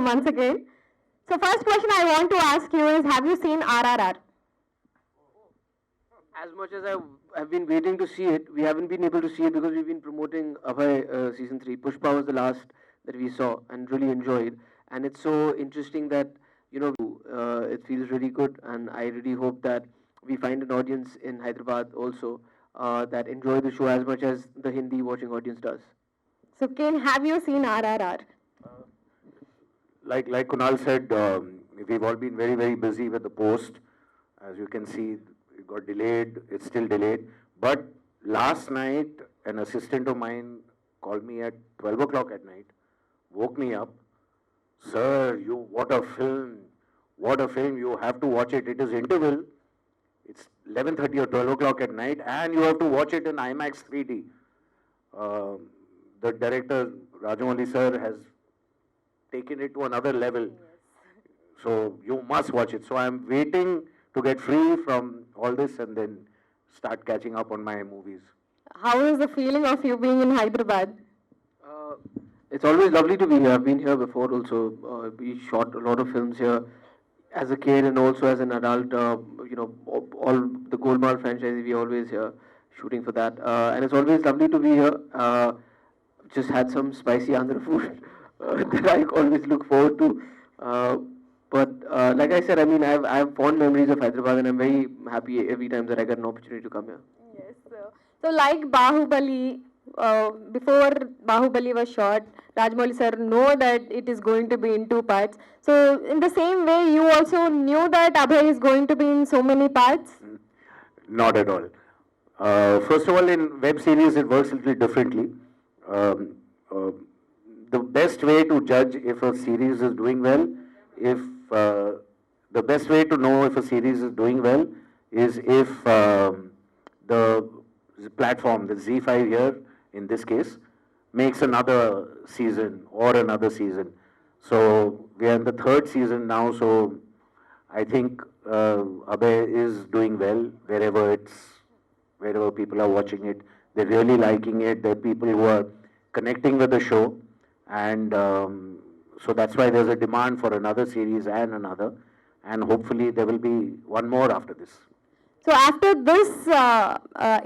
once again. So first question I want to ask you is, have you seen RRR? As much as I've been waiting to see it, we haven't been able to see it because we've been promoting Abhay season 3. Pushpa was the last that we saw and really enjoyed. And it's so interesting that, it feels really good. And I really hope that we find an audience in Hyderabad also that enjoy the show as much as the Hindi watching audience does. So Ken, have you seen RRR? Like Kunal said, we've all been very, very busy with the post. As you can see, it got delayed, it's still delayed. But last night, an assistant of mine called me at 12 o'clock at night, woke me up. Sir, what a film, you have to watch it. It is interval. It's 11:30 or 12 o'clock at night, and you have to watch it in IMAX 3D. The director, Rajamouli sir, has taken it to another level. So you must watch it. So I'm waiting to get free from all this and then start catching up on my movies. How is the feeling of you being in Hyderabad? It's always lovely to be here. I've been here before also. We shot a lot of films here as a kid and also as an adult. All the Golmaal franchise, we always here shooting for that. And it's always lovely to be here. Just had some spicy Andhra food that I always look forward to. But like I said, I mean, I have fond memories of Hyderabad, and I'm very happy every time that I get an opportunity to come here. Yes. So like Bahubali, before Bahubali was shot, Rajamouli sir know that it is going to be in 2 parts. So in the same way, you also knew that Abhay is going to be in so many parts? Not at all. First of all, in web series, it works a little differently. The best way to judge if a series is doing well, the best way to know if a series is doing well is if the platform, the Z5 here, in this case, makes another season or another season. So we are in the 3rd season now, so I think Abhay is doing well wherever people are watching it. They're really liking it. There are people who are connecting with the show, and so that's why there's a demand for another series and another, and hopefully there will be one more after this. So after this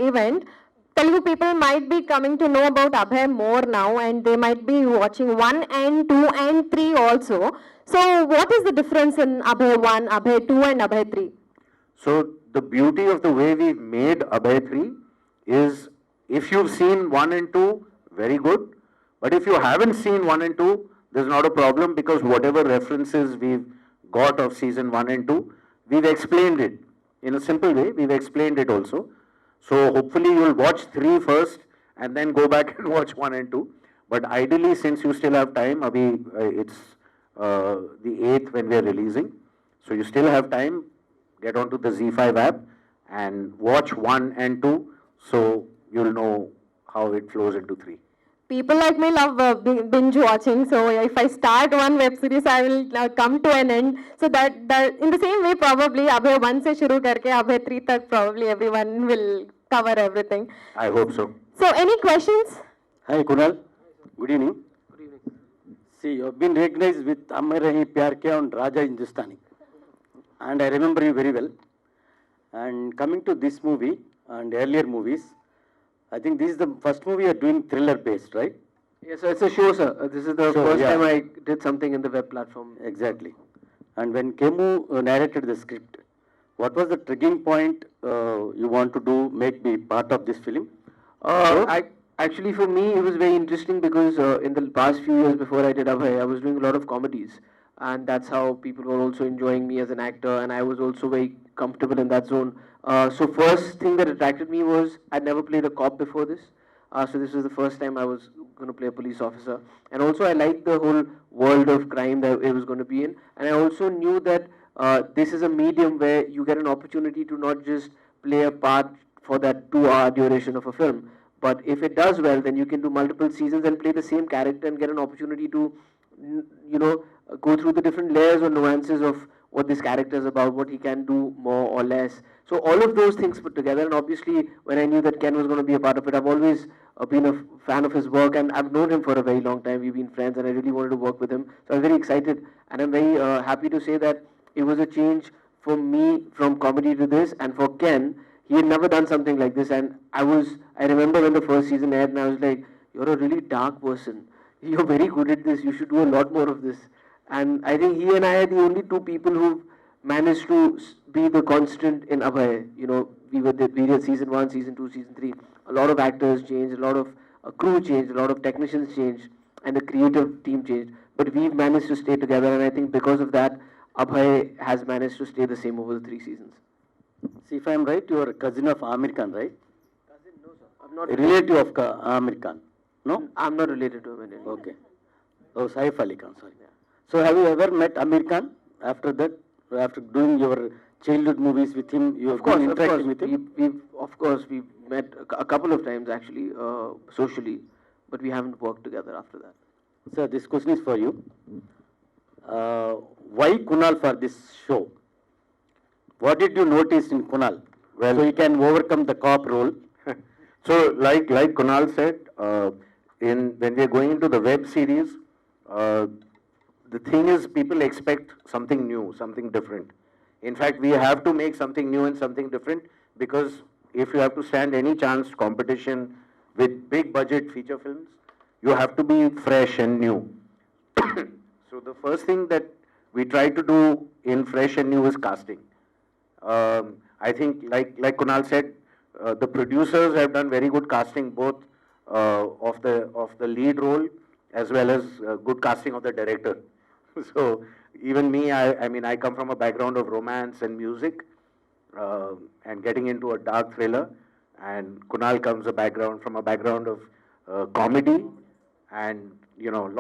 event, Telugu people might be coming to know about Abhay more now, and they might be watching 1 and 2 and 3 also. So what is the difference in Abhay 1, Abhay 2 and Abhay 3? So the beauty of the way we made Abhay 3 is, if you've seen 1 and 2, very good. But if you haven't seen 1 and 2, there's not a problem, because whatever references we've got of season 1 and 2, we've explained it. In a simple way, we've explained it also. So hopefully you'll watch 3 first and then go back and watch 1 and 2. But ideally, since you still have time, it's the 8th when we're releasing. So you still have time, get onto the Z5 app and watch 1 and 2, so you'll know how it flows into 3. People like me love binge watching, so if I start one web series, I will come to an end. So that in the same way, probably Abhay 1 se shuru karke Abhay 3 tak probably everyone will cover everything. I hope so. So any questions? Hi Kunal, good evening. Good evening. See, you have been recognized with Amar Rahi Pyar Kiya on Raja Hindustani, and I remember you very well. And coming to this movie and earlier movies, I think this is the first movie you are doing thriller based, right? Yes, so it's a show, sir. This is the first time I did something in the web platform. Exactly. And when Kemu narrated the script, what was the triggering point you want to make me part of this film? Actually, for me, it was very interesting because in the past few years before I did Abhay, I was doing a lot of comedies. And that's how people were also enjoying me as an actor, and I was also very comfortable in that zone. So first thing that attracted me was I'd never played a cop before this. So this was the first time I was going to play a police officer. And also I liked the whole world of crime that it was going to be in. And I also knew that this is a medium where you get an opportunity to not just play a part for that 2-hour duration of a film. But if it does well, then you can do multiple seasons and play the same character and get an opportunity to, go through the different layers or nuances of what this character is about, what he can do more or less. So all of those things put together, and obviously when I knew that Ken was going to be a part of it, I've always been a fan of his work, and I've known him for a very long time. We've been friends, and I really wanted to work with him. So I'm very excited, and I'm very happy to say that it was a change for me from comedy to this, and for Ken, he had never done something like this. And I remember when the first season aired, and I was like, "You're a really dark person. You're very good at this. You should do a lot more of this." And I think he and I are the only two people who've managed to be the constant in Abhay. You know, we did season 1, season 2, season 3. A lot of actors changed, a lot of crew changed, a lot of technicians changed, and the creative team changed. But we've managed to stay together, and I think because of that, Abhay has managed to stay the same over the 3 seasons. See, if I am right, you are a cousin of Amir Khan, right? Cousin, no sir. I'm not. A relative of Amir Khan, no? I'm not related to him in any way. Okay. Oh, Saif Ali Khan, sorry. So have you ever met Amir Khan after that? After doing your childhood movies with him, you have Of course, been of course. interacting with him? We've met a couple of times actually, socially, but we haven't worked together after that. Sir, this question is for you. Why Kunal for this show? What did you notice in Kunal? Well- So he can overcome the cop role. So, like Kunal said, when we are going into the web series, the thing is people expect something new, something different. In fact, we have to make something new and something different because if you have to stand any chance competition with big budget feature films, you have to be fresh and new. So the first thing that we try to do in fresh and new is casting. I think, like Kunal said, the producers have done very good casting, both of the lead role as well as good casting of the director. So even me, I mean, I come from a background of romance and music, and getting into a dark thriller, and Kunal comes from a background of comedy, and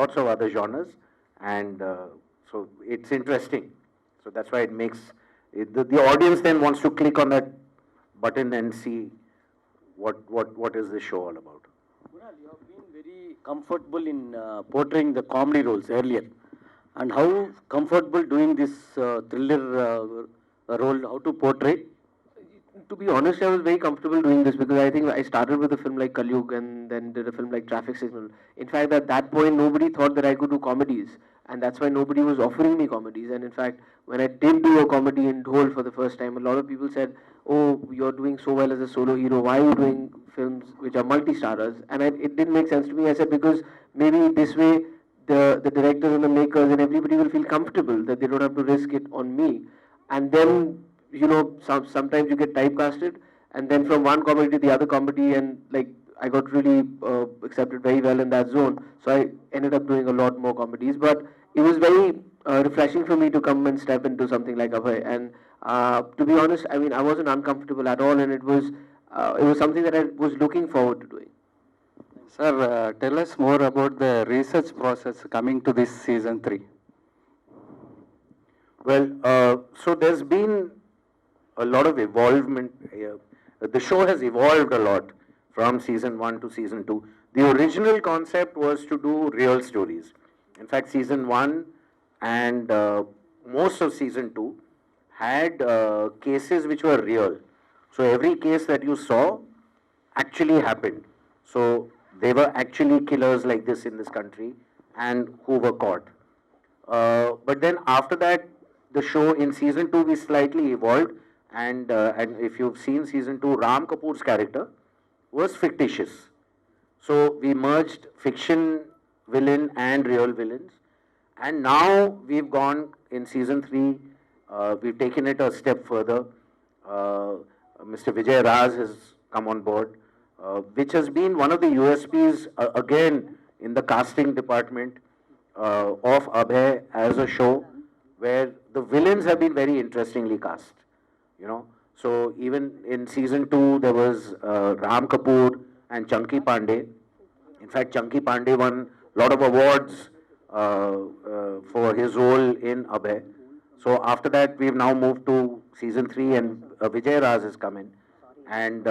lots of other genres, and so it's interesting. So that's why it makes the audience then wants to click on that button and see what is this show all about. Kunal, you have been very comfortable in portraying the comedy roles earlier. And how comfortable doing this thriller role, how to portray? To be honest, I was very comfortable doing this because I think I started with a film like Kalyug and then did a film like Traffic Signal. In fact, at that point, nobody thought that I could do comedies, and that's why nobody was offering me comedies. And in fact, when I did do a comedy in Dhol for the first time, a lot of people said, "Oh, you're doing so well as a solo hero. Why are you doing films which are multi-starters?" And it didn't make sense to me. I said, because maybe this way the directors and the makers and everybody will feel comfortable that they don't have to risk it on me. And then, sometimes you get typecasted, and then from one comedy to the other comedy, and like I got really accepted very well in that zone. So I ended up doing a lot more comedies. But it was very refreshing for me to come and step into something like Abhay. And to be honest, I mean, I wasn't uncomfortable at all, and it was something that I was looking forward to doing. Sir, tell us more about the research process coming to this season 3. Well, so there's been a lot of evolvement. The show has evolved a lot from season 1 to season 2. The original concept was to do real stories. In fact, season 1 and most of season 2 had cases which were real. So every case that you saw actually happened. So they were actually killers like this in this country and who were caught. But then after that, the show in season 2 we slightly evolved, and if you've seen season 2, Ram Kapoor's character was fictitious. So we merged fiction villain and real villains, and now we've gone in season 3. We've taken it a step further. Mr. Vijay Raj has come on board, which has been one of the USPs again in the casting department of Abhay as a show, where the villains have been very interestingly cast. So even in season 2 there was Ram Kapoor and Chunky Pandey. In fact, Chunky Pandey won a lot of awards for his role in Abhay. So after that, we've now moved to season 3, and Vijay Raj has come in. And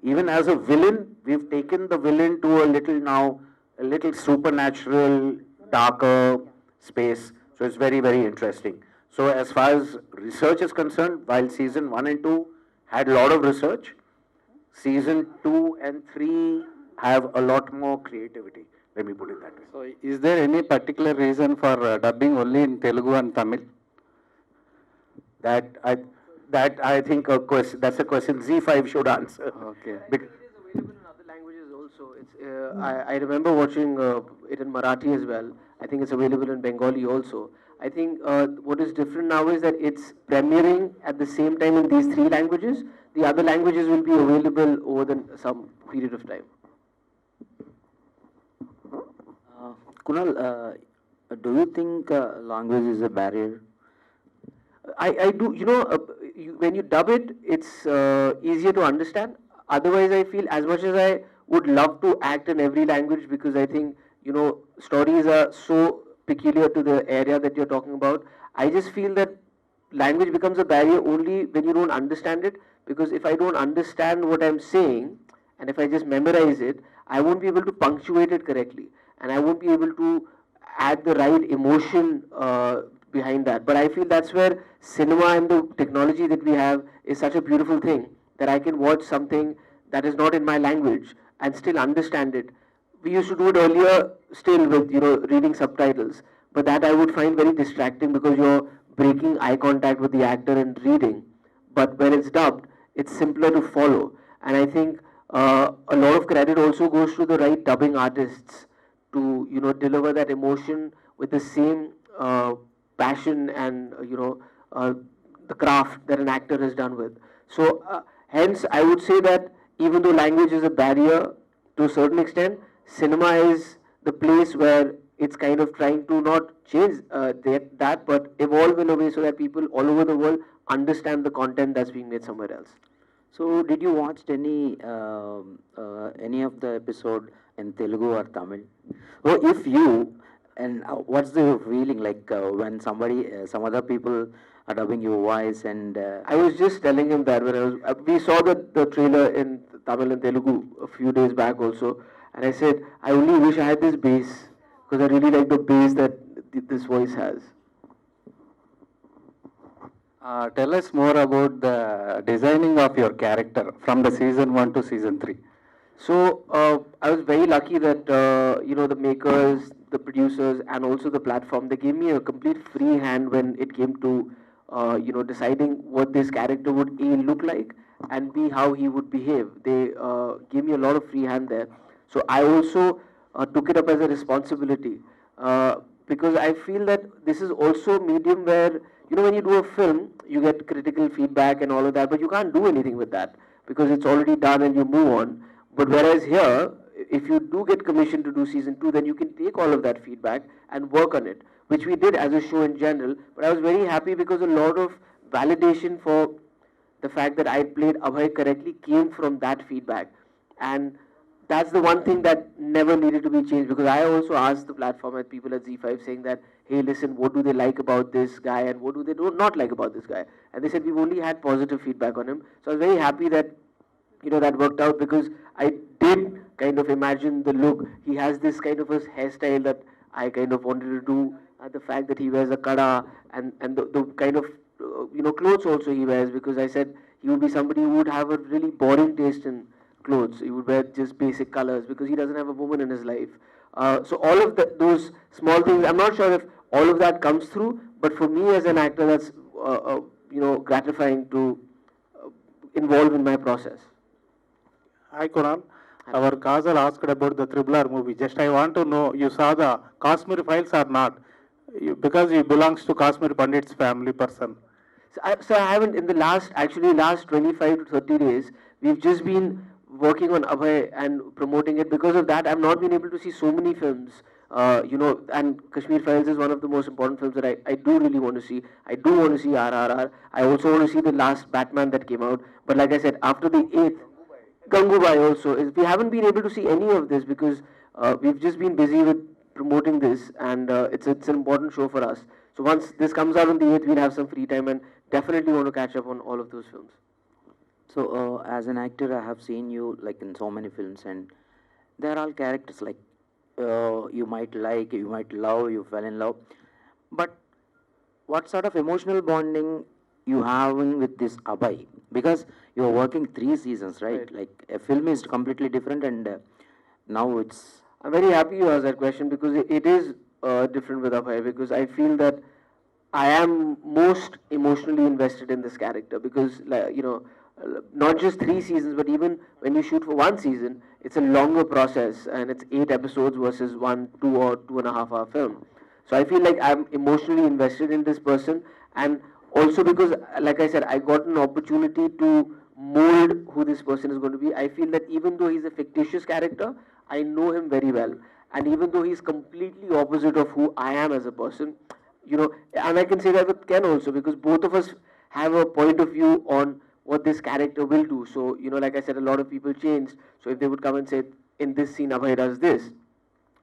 even as a villain, we've taken the villain to a little supernatural, darker space. So it's very, very interesting. So as far as research is concerned, while season 1 and 2 had a lot of research, season 2 and 3 have a lot more creativity. Let me put it that way. So is there any particular reason for dubbing only in Telugu and Tamil? That I think that's a question Z5 should answer. Okay. Bec- It is available in other languages also. I remember watching it in Marathi as well. I think it's available in Bengali also. I think what is different now is that it's premiering at the same time in these three languages. The other languages will be available over some period of time. Kunal, do you think language is a barrier? I do, when you dub it, it's easier to understand. Otherwise, I feel as much as I would love to act in every language because I think, stories are so peculiar to the area that you're talking about. I just feel that language becomes a barrier only when you don't understand it, because if I don't understand what I'm saying and if I just memorize it, I won't be able to punctuate it correctly and I won't be able to add the right emotion behind that. But I feel that's where cinema and the technology that we have is such a beautiful thing, that I can watch something that is not in my language and still understand it. We used to do it earlier still with, reading subtitles, but that I would find very distracting because you're breaking eye contact with the actor and reading. But when it's dubbed, it's simpler to follow. And I think a lot of credit also goes to the right dubbing artists to, deliver that emotion with the same passion and, the craft that an actor is done with. So, hence, I would say that even though language is a barrier to a certain extent, cinema is the place where it's kind of trying to not change that, but evolve in a way so that people all over the world understand the content that's being made somewhere else. So, did you watch any of the episode in Telugu or Tamil? Oh, if you, and what's the feeling like when somebody, some other people are dubbing your voice and I was just telling him that when we saw the trailer in Tamil and Telugu a few days back also, and I said, I only wish I had this bass, because I really like the bass that this voice has. Tell us more about the designing of your character from the season 1 to season 3. So I was very lucky that the makers, the producers, and also the platform, they gave me a complete free hand when it came to deciding what this character would A, look like, and B, how he would behave. They gave me a lot of free hand there. So I also took it up as a responsibility because I feel that this is also a medium where, when you do a film, you get critical feedback and all of that, but you can't do anything with that because it's already done and you move on. But whereas here, if you do get commissioned to do season 2, then you can take all of that feedback and work on it, which we did as a show in general. But I was very happy because a lot of validation for the fact that I played Abhay correctly came from that feedback. And that's the one thing that never needed to be changed, because I also asked the platform and people at Z5 saying that, hey, listen, what do they like about this guy and what do they not like about this guy? And they said we've only had positive feedback on him. So I was very happy that that worked out, because I did kind of imagine the look. He has this kind of a hairstyle that I kind of wanted to do. The fact that he wears a kada and the kind of clothes also he wears, because I said he would be somebody who would have a really boring taste in clothes. He would wear just basic colors because he doesn't have a woman in his life. So all of those small things, I'm not sure if all of that comes through, but for me as an actor, that's gratifying to involve in my process. Hi, Kunal. Our Kajal asked about the Triple R movie. Just I want to know, you saw the Kashmir Files or not? Because he belongs to Kashmir Pandit's family person. So I haven't, in the last 25 to 30 days, we've just been working on Abhay and promoting it. Because of that, I've not been able to see so many films. And Kashmir Files is one of the most important films that I do really want to see. I do want to see RRR. I also want to see the last Batman that came out. But like I said, after the 8th, Gangubai also. We haven't been able to see any of this because we've just been busy with promoting this, and it's an important show for us. So once this comes out on the 8th, we'll have some free time and definitely want to catch up on all of those films. so as an actor, I have seen you like in so many films, and they're all characters like you might like, you might love, you fell in love. But what sort of emotional bonding you having with this Abhay? Because you're working 3 seasons, right? Right. Like a film is completely different, and now it's I'm very happy you asked that question because it is different with Abhay, because I feel that I am most emotionally invested in this character because, like, not just 3 seasons, but even when you shoot for 1 season, it's a longer process and it's 8 episodes versus 1, 2 or 2.5 hour film. So I feel like I'm emotionally invested in this person, and also because, like I said, I got an opportunity to mold who this person is going to be. I feel that even though he's a fictitious character, I know him very well, and even though he's completely opposite of who I am as a person, and I can say that with Ken also, because both of us have a point of view on what this character will do. So, like I said, a lot of people changed. So if they would come and say, in this scene, Abhay does this,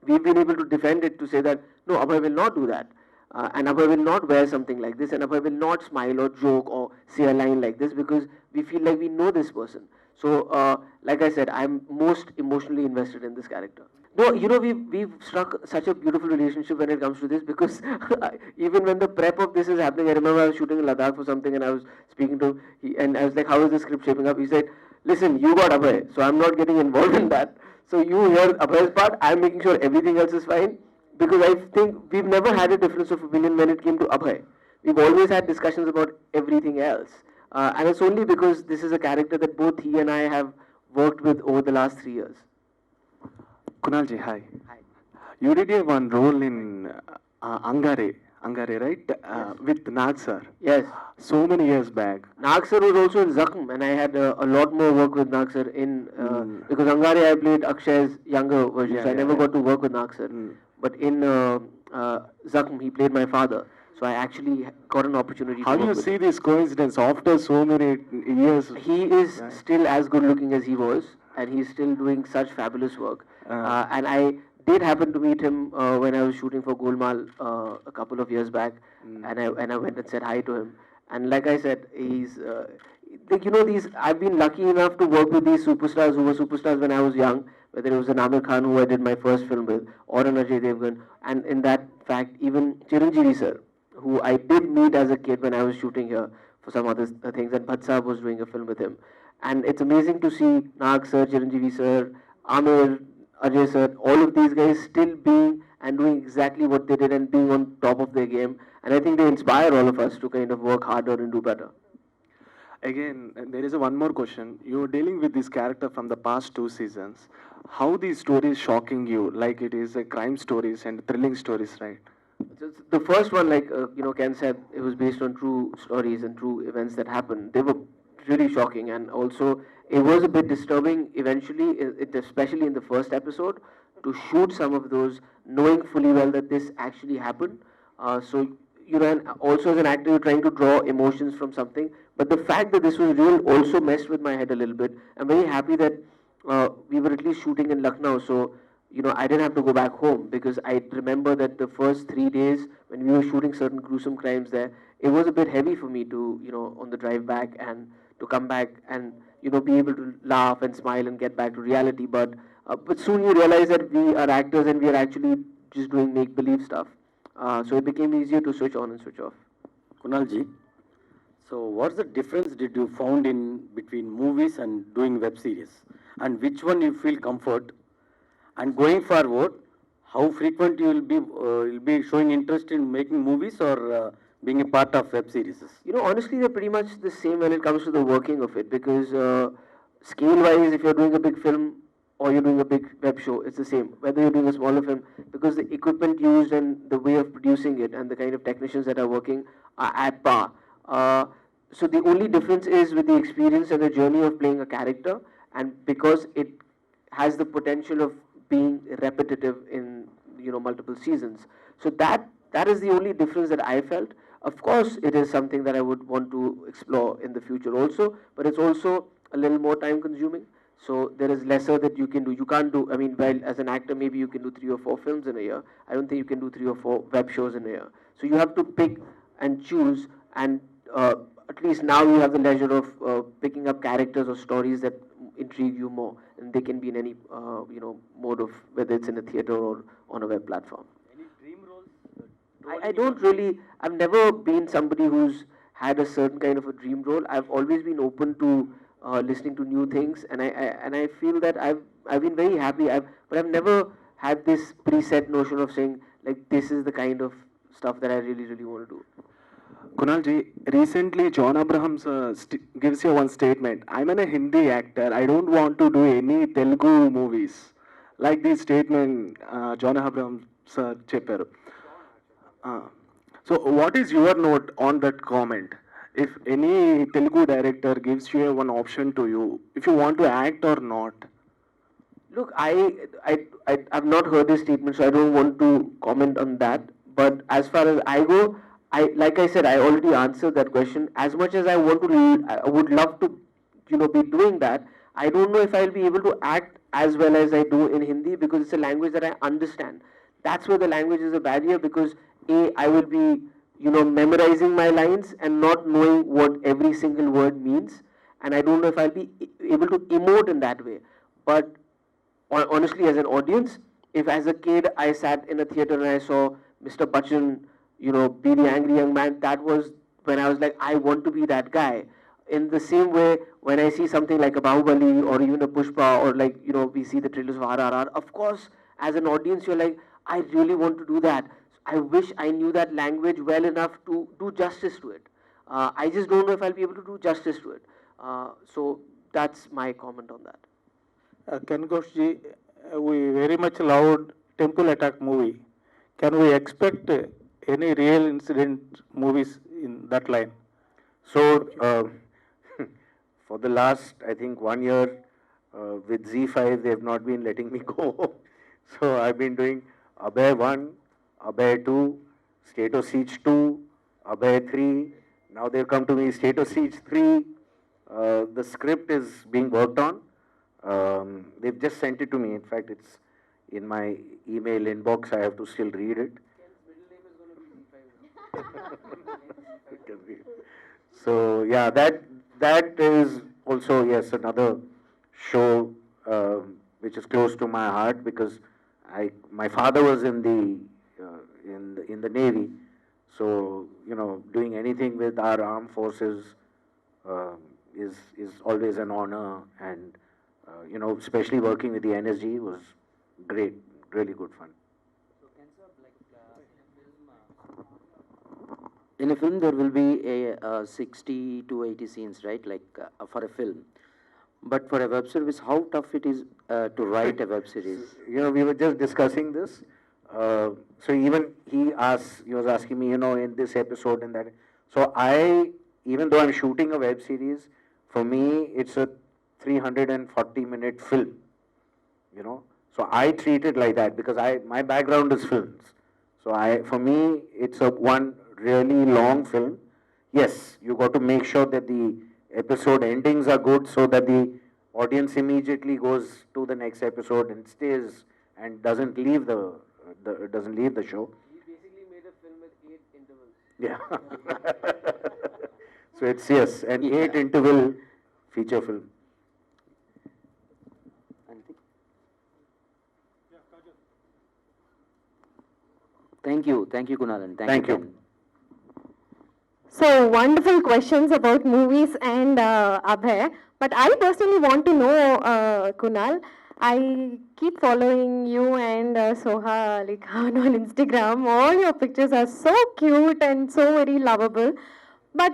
we've been able to defend it to say that, no, Abhay will not do that. And Abhay will not wear something like this, and Abhay will not smile or joke or say a line like this, because we feel like we know this person. So, like I said, I'm most emotionally invested in this character. No, we've struck such a beautiful relationship when it comes to this, because even when the prep of this is happening, I remember I was shooting in Ladakh for something, and I was speaking to and I was like, "How is the script shaping up?" He said, "Listen, you got Abhay, so I'm not getting involved in that. So you hear Abhay's part. I'm making sure everything else is fine." Because I think we've never had a difference of opinion when it came to Abhay. We've always had discussions about everything else. And it's only because this is a character that both he and I have worked with over the last 3 years. Kunalji, hi. Hi. You did a one role in Angare, right? With Nag sir. Yes. So many years back. Nag sir was also in Zakham, and I had a lot more work with Nag sir because Angare I played Akshay's younger version, Yeah, so I yeah, never yeah. got to work with Nag sir. But in Zakham, he played my father, so I actually got an opportunity How to do work you with see him. this coincidence after so many years? He is Yeah. still as good looking as he was, and he's still doing such fabulous work. Uh. And I did happen to meet him when I was shooting for Golmaal a couple of years back, and I went and said hi to him. And like I said, he's these. I've been lucky enough to work with these superstars who were superstars when I was young. Whether it was an Amir Khan, who I did my first film with, or an Ajay Devgan, and in that fact, even Chiranjeevi sir, who I did meet as a kid when I was shooting here for some other things, and Bhatt Saab was doing a film with him. And it's amazing to see Nag sir, Chiranjeevi sir, Amir, Ajay sir, all of these guys still being and doing exactly what they did and being on top of their game. And I think they inspire all of us to kind of work harder and do better. Again, there is one more question. You're dealing with this character from the past 2 seasons. How these stories shocking you? Like it is a crime stories and thrilling stories, right? The first one, like Ken said, it was based on true stories and true events that happened. They were really shocking, and also it was a bit disturbing eventually, especially in the first episode, to shoot some of those, knowing fully well that this actually happened. So and also as an actor, you're trying to draw emotions from something, but the fact that this was real also messed with my head a little bit. I'm very happy that we were at least shooting in Lucknow, so I didn't have to go back home, because I remember that the first 3 days when we were shooting certain gruesome crimes there, it was a bit heavy for me to, on the drive back and to come back and, be able to laugh and smile and get back to reality. But soon you realize that we are actors and we are actually just doing make-believe stuff. So it became easier to switch on and switch off. Kunalji, so what's the difference did you found in between movies and doing web series? And which one you feel comfort? And going forward, how frequent you will be showing interest in making movies or being a part of web series? Honestly, they're pretty much the same when it comes to the working of it, because scale-wise, if you're doing a big film or you're doing a big web show, it's the same. Whether you're doing a smaller film, because the equipment used and the way of producing it and the kind of technicians that are working are at par. So the only difference is with the experience and the journey of playing a character, and because it has the potential of being repetitive in multiple seasons. So that is the only difference that I felt. Of course, it is something that I would want to explore in the future also, but it's also a little more time consuming. So there is lesser that you can do. You can't do, well, as an actor, maybe you can do 3 or 4 films in a year. I don't think you can do 3 or 4 web shows in a year. So you have to pick and choose, and at least now you have the leisure of picking up characters or stories that intrigue you more, and they can be in any mode of, whether it's in a theater or on a web platform. Any dream roles? I don't really, I've never been somebody who's had a certain kind of a dream role. I've always been open to listening to new things, and I feel that I've been very happy. But I've never had this preset notion of saying like this is the kind of stuff that I really want to do. Kunalji, recently John Abrahams gives you one statement. I'm a Hindi actor. I don't want to do any Telugu movies. Like this statement, John Abrahams chepparu. So what is your note on that comment? If any Telugu director gives you one option to you, if you want to act or not. Look, I've not heard this statement, so I don't want to comment on that. But as far as I go, like I said, I already answered that question. As much as I want to lead, I would love to, be doing that. I don't know if I'll be able to act as well as I do in Hindi because it's a language that I understand. That's where the language is a barrier because I will be, memorizing my lines and not knowing what every single word means. And I don't know if I'll be able to emote in that way. But honestly, as an audience, if as a kid I sat in a theater and I saw Mr. Bachchan, be the angry young man, that was when I was like, I want to be that guy. In the same way, when I see something like a Bahubali or even a Pushpa or like, we see the trailers of RRR, of course, as an audience, you're like, I really want to do that. I wish I knew that language well enough to do justice to it. I just don't know if I'll be able to do justice to it. So that's my comment on that. Ken Ghoshji, we very much loved Temple Attack movie. Can we expect any real incident movies in that line? So, for the last, I think, 1 year with Z5, they have not been letting me go. So, I've been doing Abhay 1, Abhay 2, State of Siege 2, Abhay 3. Now they've come to me, State of Siege 3. The script is being worked on. They've just sent it to me. In fact, it's in my email inbox. I have to still read it. So yeah, that is also, yes, another show which is close to my heart because my father was in the Navy, so doing anything with our armed forces is always an honor, and especially working with the NSG was great, really good fun. In a film, there will be a 60 to 80 scenes, right? Like for a film. But for a web series, how tough it is to write a web series? We were just discussing this. So even he was asking me, in this episode and that. So even though I'm shooting a web series, for me, it's a 340-minute film, So I treat it like that because my background is films. So for me, it's one really long film. Yes, you got to make sure that the episode endings are good so that the audience immediately goes to the next episode and stays and doesn't leave the show. He basically made a film with 8 intervals. Yeah. So it's an 8-interval feature film. Thank you, Kunal, and Thank you. Ken. So wonderful questions about movies and Abhay. But I personally want to know, Kunal, I keep following you and Soha Ali Khan on Instagram. All your pictures are so cute and so very lovable. But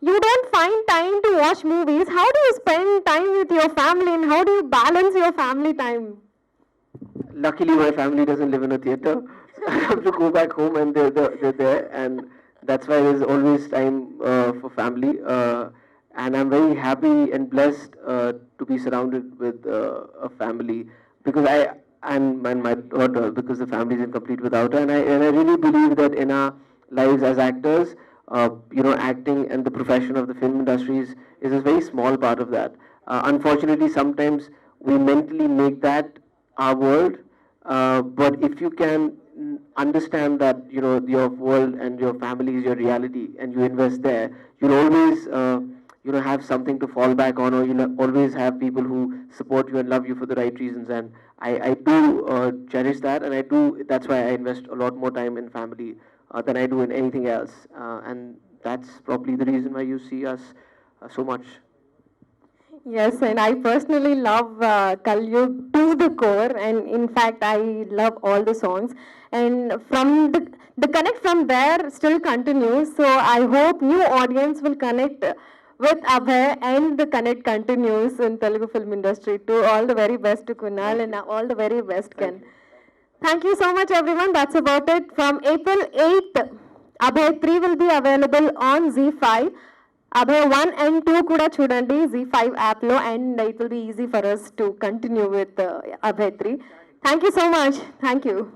you don't find time to watch movies. How do you spend time with your family and how do you balance your family time? Luckily, my family doesn't live in a theater. I have to go back home and they're there, and that's why there's always time for family. And I'm very happy and blessed to be surrounded with a family because and my daughter, because the family is incomplete without her. And I really believe that in our lives as actors, acting and the profession of the film industry is a very small part of that. Unfortunately, sometimes we mentally make that our world, but if you can understand that your world and your family is your reality and you invest there, you'll always have something to fall back on, or you'll always have people who support you and love you for the right reasons. And I do cherish that, and that's why I invest a lot more time in family than I do in anything else. And that's probably the reason why you see us so much. Yes, and I personally love Kalyug to the core, and in fact, I love all the songs. And from the connect from there still continues. So I hope new audience will connect with Abhay, and the connect continues in Telugu film industry too. All the very best to Kunal, and all the very best, Ken. Thank you so much, everyone. That's about it. From April 8th, Abhay 3 will be available on Z5. Abhay 1 and 2 kuda chudandi Z5 app lo, and it will be easy for us to continue with Abhay 3. Thank you so much. Thank you.